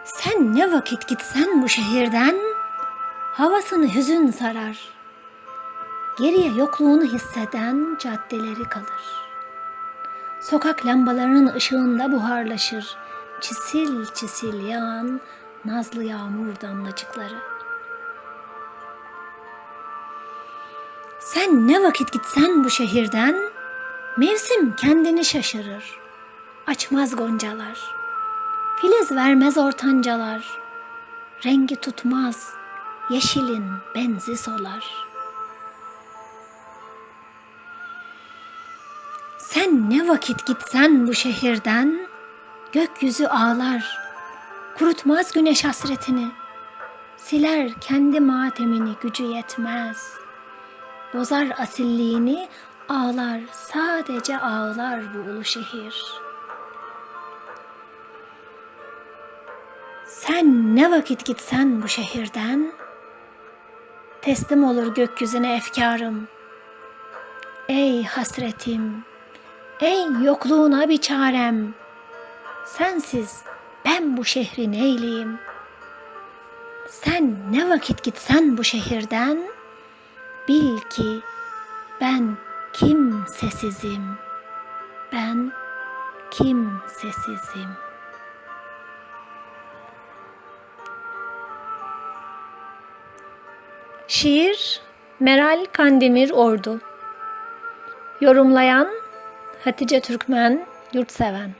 Sen ne vakit gitsen bu şehirden, havasını hüzün sarar. Geriye yokluğunu hisseden caddeleri kalır. Sokak lambalarının ışığında buharlaşır, çisil çisil yağan nazlı yağmur damlacıkları. Sen ne vakit gitsen bu şehirden, mevsim kendini şaşırır. Açmaz goncalar, filiz vermez ortancalar, rengi tutmaz, yeşilin benzi solar. Sen ne vakit gitsen bu şehirden, gökyüzü ağlar, kurutmaz güneş hasretini, siler kendi matemini gücü yetmez, bozar asilliğini, ağlar, sadece ağlar bu ulu şehir. Sen ne vakit gitsen bu şehirden, teslim olur gökyüzüne efkarım. Ey hasretim, ey yokluğuna bir çarem, sensiz ben bu şehri neyleyim? Sen ne vakit gitsen bu şehirden, bil ki ben kimsesizim, ben kimsesizim. Şiir Meral Kandemir Ordu. Yorumlayan Hatice Türkmen Yurtseven.